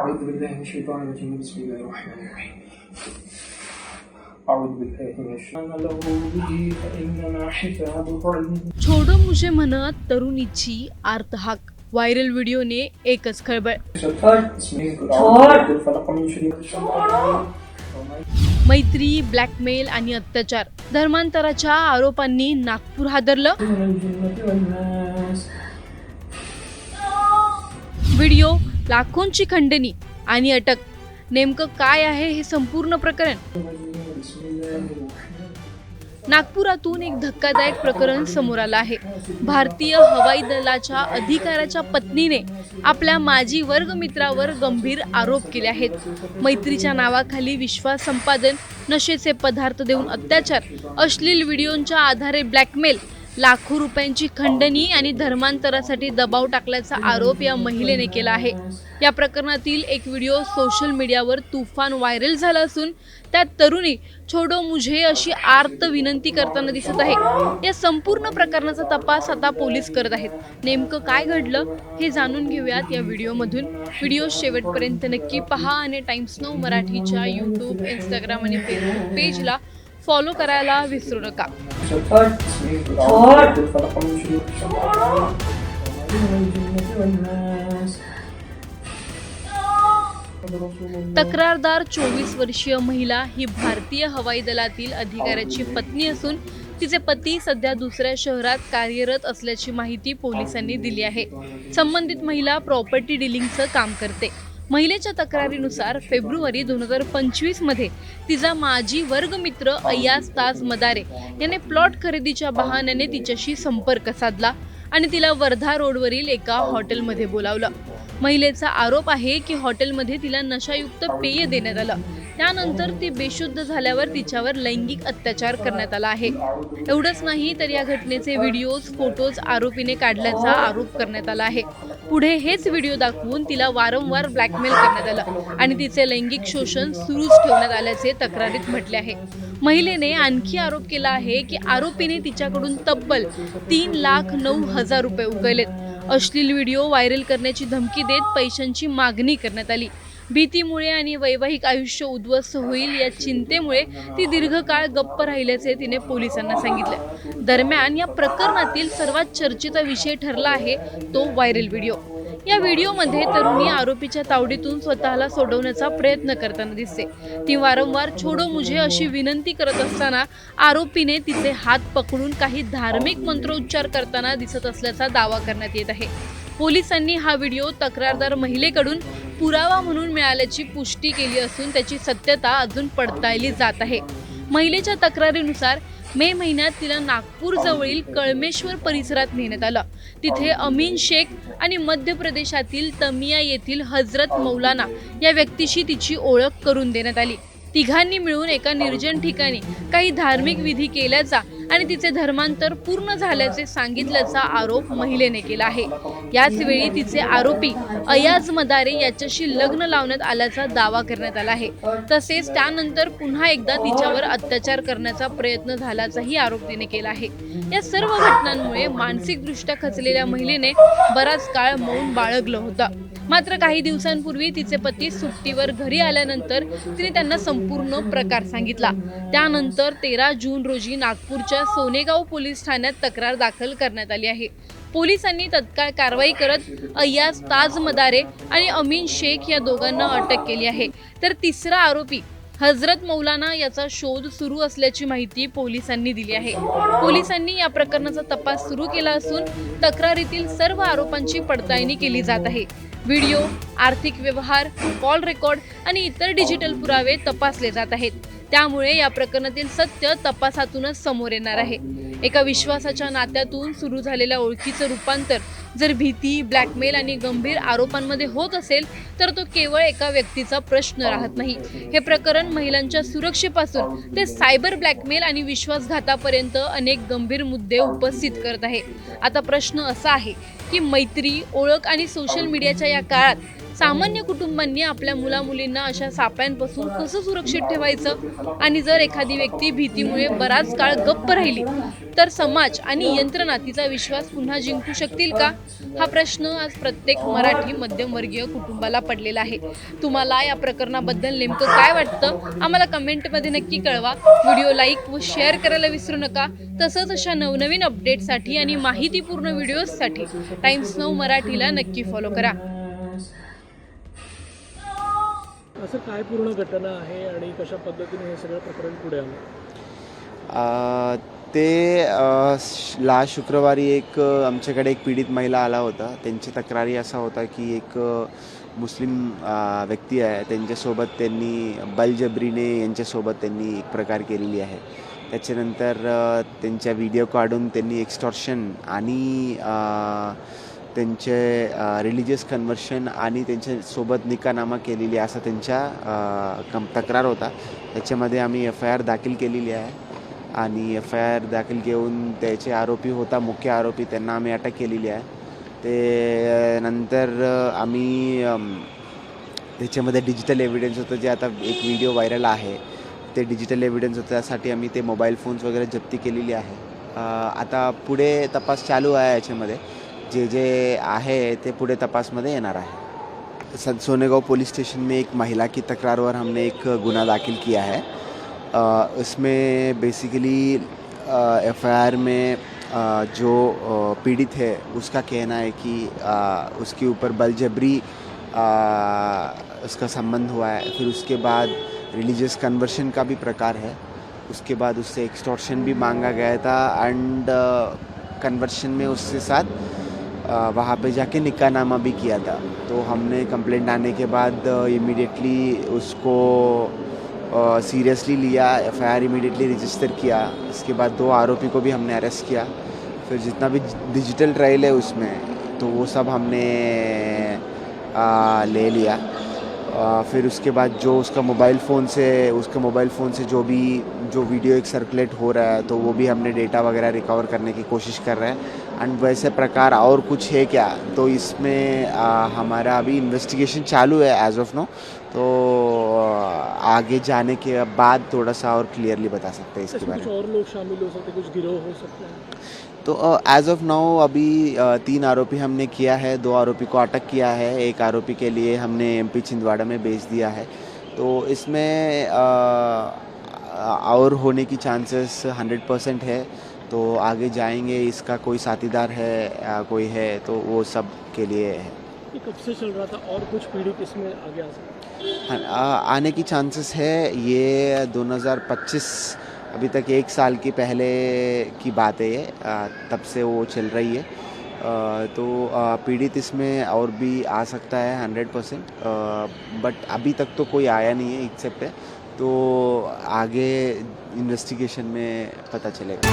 أعوذ بالله من الشيطان الرجيم بسم الله الرحمن الرحيم أعوذ بالله من الشيطان له به فإنما حسابه عند छोडो मुझे म्हणत तरुणीची आर्तहाक. व्हायरल व्हिडिओने एकच खळबळ. الشيطان بسم الله أعوذ بالفلق من شر الشيطان मैत्री, ब्लॅकमेल आणि अत्याचार, धर्मांतराच्या आरोपांनी नागपूर हादरलं. من الجنة والناس व्हिडिओ, लाखोंची खंडणी आणि अटक. नेमकं काय आहे हे संपूर्ण प्रकरण? بسم الله الرحمن नागपुरातून एक धक्कादायक प्रकरण समोर आलं आहे. भारतीय हवाई दलाच्या अधिकाऱ्याच्या पत्नीने आपल्या माजी वर्गमित्रावर गंभीर आरोप केले आहेत. मैत्रीच्या नावाखाली विश्वास संपादन, नशेचे पदार्थ देऊन अत्याचार, अश्लील व्हिडिओच्या आधारे ब्लॅकमेल, लाखो रुपयांची खंडणी आणि धर्मांतरासाठी दबाव टाकल्याचा आरोप या महिलेने केला आहे. या प्रकरणातील एक व्हिडिओ सोशल मीडियावर तुफान व्हायरल झाला असून त्यात तरुणी छोडो मुझे अशी आर्त विनंती करताना दिसत आहे. या संपूर्ण प्रकरणाचा तपास आता पोलीस करत आहेत. नेमकं काय घडलं हे जाणून घेऊयात या व्हिडिओमधून. व्हिडिओ शेवटपर्यंत नक्की पहा आणि टाइम्स नाऊ मराठीच्या यूट्यूब, इंस्टाग्राम आणि फेसबुक पेजला फॉलो करायला विसरू नका. الشيطان بسم الله أعوذ بالفلق من شر الشيطان من الجنة والناس तक्रारदार 24 वर्षीय महिला ही भारतीय हवाई दलातील अधिकाऱ्याची पत्नी असून तिचे पती सध्या दुसऱ्या शहरात कार्यरत असल्याची माहिती पोलिसांनी दिली आहे. संबंधित महिला प्रॉपर्टी डीलिंगचं काम करते. महिलेच्या तक्रारीनुसार फेब्रुवारी 2025 मध्ये तिचा माजी वर्गमित्र अय्याज ताज मदारे याने प्लॉट खरेदीच्या बहाण्याने तिच्याशी संपर्क साधला आणि तिला वर्धा रोडवरील एका हॉटेलमध्ये बोलावलं. महिलेचा आरोप आहे की हॉटेलमध्ये तिला नशायुक्त पेय देण्यात आलं. त्यानंतर ती बेशुद्ध झाल्यावर तिच्यावर लैंगिक अत्याचार करण्यात आला आहे. एवढंच नाही तर या घटनेचे व्हिडिओज, फोटोज आरोपीने काढल्याचा आरोप करण्यात आला आहे. पुढे हेच व्हिडिओ दाखवून तिला वारंवार ब्लॅकमेल करण्यात आलं आणि तिचे लैंगिक शोषण सुरूच ठेवण्यात आल्याचे तक्रारीत म्हटले आहे. महिलेने आणखी आरोप केला आहे की आरोपीने तिच्याकडून तब्बल 3,09,000 रुपये उकळलेत. अश्लील व्हिडिओ व्हायरल करण्याची धमकी देत पैशांची मागणी करण्यात आली. भीतीमुळे आणि वैवाहिक आयुष्य उद्ध्वस्त होईल या चिंतेमुळे ती दीर्घकाळ गप्प राहिल्याचे तिने पोलिसांना सांगितले. दरम्यान या प्रकरणातील सर्वात चर्चेचा विषय ठरला आहे तो व्हायरल व्हिडिओ. या व्हिडिओमध्ये तरुणी आरोपीच्या तावडीतून स्वतःला सोडवण्याचा प्रयत्न करताना दिसते. ती वारंवार छोडो मुझे अशी विनंती करत असताना आरोपीने तिचे हात पकडून काही धार्मिक मंत्रोच्चार करताना दिसत असल्याचा दावा करण्यात येत आहे. पोलिसांनी हा व्हिडिओ तक्रारदार महिलेकडून पुरावा म्हणून मिळाल्याची पुष्टी केली असून त्याची सत्यता अजून पडताळली जात आहे. महिलेच्या तक्रारीनुसार मे महिन्यात तिला नागपूर जवळील कळमेश्वर परिसरात नेण्यात आलं. तिथे अमीन शेख आणि मध्य प्रदेशातील तमिया येथील हजरत मौलाना या व्यक्तीशी तिची ओळख करून देण्यात आली. तिघांनी मिळून एका निर्जन ठिकाणी काही धार्मिक विधी केल्याचा आणि तिचे धर्मांतर पूर्ण झाल्याचे सांगितल्याचा आरोप महिलेने केला आहे. याच वेळी तिचे आरोपी अय्याज मदारे याच्याशी लग्न लावण्यात आल्याचा दावा करण्यात आला आहे. तसेच त्यानंतर पुन्हा एकदा तिच्यावर अत्याचार करण्याचा प्रयत्न झाल्याचाही आरोप तिने केला आहे. या सर्व घटनांमुळे मानसिकदृष्ट्या खचलेल्या महिलेने बराच काळ मौन बाळगलं होतं. मात्र काही दिवसांपूर्वी तिचे पती सुट्टीवर घरी आल्यानंतर तिने त्यांना संपूर्ण प्रकार सांगितला. त्यानंतर 13 जून रोजी नागपूरच्या सोनेगाव पोलीस ठाण्यात तक्रार दाखल करण्यात आली आहे. पोलिसांनी तत्काळ कारवाई करत अय्याज ताज मदारे आणि अमीन शेख या दोघांना अटक केली आहे. तर तिसरा आरोपी हजरत मौलाना याचा शोध सुरू असल्याची माहिती पोलिसांनी दिली आहे. पोलिसांनी या प्रकरणाचा तपास सुरू केला असून तक्रारीतील सर्व आरोपांची पडताळणी केली जात आहे. व्हिडिओ, आर्थिक व्यवहार, कॉल रेकॉर्ड आणि इतर डिजिटल पुरावे तपासले जात आहेत. त्यामुळे या प्रकरणातील सत्य तपासातूनच समोर येणार आहे. एका विश्वासाच्या नात्यातून सुरू झालेल्या ओळखीचं रूपांतर जर भीती, ब्लॅकमेल आणि गंभीर आरोपांमध्ये होत असेल तर तो केवळ एका व्यक्तीचा प्रश्न राहत नाही. हे प्रकरण महिलांच्या सुरक्षेपासून ते सायबर ब्लॅकमेल आणि विश्वासघातापर्यंत अनेक गंभीर मुद्दे उपस्थित करत आहे. आता प्रश्न असा आहे की मैत्री, ओळख आणि सोशल मीडियाच्या या काळात सामान्य कुटुंबांनी आपल्या मुलामुलींना अशा सापळ्यांपासून कसं सुरक्षित ठेवायचं आणि जर एखादी व्यक्ती भीतीमुळे बराच काळ गप्प राहिली तर समाज आणि यंत्रणा तिचा विश्वास पुन्हा जिंकू शकतील का? हा प्रश्न आज प्रत्येक मराठी मध्यमवर्गीय कुटुंबाला पडलेला आहे. तुम्हाला या प्रकरणाबद्दल नेमकं काय वाटतं आम्हाला कमेंटमध्ये नक्की कळवा. व्हिडिओ लाईक व शेअर करायला विसरू नका. तसंच अशा नवनवीन अपडेटसाठी आणि माहितीपूर्ण व्हिडिओजसाठी टाइम्स नाऊ मराठीला नक्की फॉलो करा. असं काय पूर्ण घटना आहे आणि कशा पद्धतीने हे सगळं प्रकरण पुढे आलं? शुक्रवारी एक आमच्याकडे एक पीडित महिला आला होता. त्यांची तक्रारी असा होता की एक मुस्लिम व्यक्ती आहे, त्यांच्यासोबत त्यांनी बळजबरीने यांच्यासोबत त्यांनी एक प्रकार केलेली आहे. त्याच्यानंतर त्यांच्या व्हिडिओ काढून त्यांनी एक्स्टॉर्शन आणि त्यांचे रिलिजियस कन्व्हर्शन आणि त्यांच्यासोबत निकाहनामा केलेली असं त्यांच्या तक्रार होता. त्याच्यामध्ये आम्ही FIR दाखल केलेली आहे आणि FIR दाखल घेऊन त्याचे आरोपी होता, मुख्य आरोपी, त्यांना आम्ही अटक केलेली आहे. ते नंतर आम्ही त्याच्यामध्ये डिजिटल एव्हिडन्स होतं, जे आता एक व्हिडिओ व्हायरल आहे, ते डिजिटल एव्हिडन्स होतं. त्यासाठी आम्ही ते मोबाईल फोन्स वगैरे जप्ती केलेली आहे. आता पुढे तपास चालू आहे. याच्यामध्ये जे जे आहे ते पुढे तपासमध्ये येणार आहे. सोनेगांव पुलिस स्टेशन में एक महिला की तकरार हमने एक गुना दाखिल किया है. इसमें बेसिकली FIR में जो पीड़ित है उसका कहना है कि उसके ऊपर बलजबरी उसका संबंध हुआ है. फिर उसके बाद रिलीजियस कन्वर्शन का भी प्रकार है. उसके बाद उससे एक्सटॉर्शन भी मांगा गया था एंड कन्वर्शन में उसके साथ वहाँ पे जाके निकाहनामा भी किया था. तो हमने कंप्लेंट आने के बाद इमीडिएटली उसको सीरियसली लिया, FIR इमीडिएटली रजिस्टर किया. इसके बाद 2 आरोपी को भी हमने अरेस्ट किया. फिर जितना भी डिजिटल ट्रायल है उसमें तो वो सब हमने ले लिया. फिर उसके बाद जो उसका मोबाइल फ़ोन से जो वीडियो एक सर्कुलेट हो रहा है तो वो भी हमने डेटा वगैरह रिकवर करने की कोशिश कर रहे हैं. एंड वैसे प्रकार और कुछ है क्या, तो इसमें हमारा अभी इन्वेस्टिगेशन चालू है एज ऑफ नो. तो आगे जाने के बाद थोड़ा सा और क्लियरली बता सकते हैं इसके बारे में. कुछ और लोग शामिल हो सकते, कुछ गिरोह हो सकते हैं? तो एज ऑफ नाउ अभी 3 आरोपी हमने किया है. 2 आरोपी को अटक किया है. एक आरोपी के लिए हमने MP छिंदवाड़ा में भेज दिया है. तो इसमें और होने की चांसेस 100% है. तो आगे जाएंगे. इसका कोई साथीदार है, कोई है, तो वो सब के लिए है. ये कब से चल रहा था और कुछ पीड़ित इसमें आगे आ सकते हैं? आने की चांसेस है. ये 2025 अभी तक 1 साल की पहले की बात है. ये तब से वो चल रही है. तो पीड़ित इसमें और भी आ सकता है 100%. बट अभी तक तो कोई आया नहीं है एक्सेप्ट है. तो आगे इन्वेस्टिगेशन में पता चलेगा.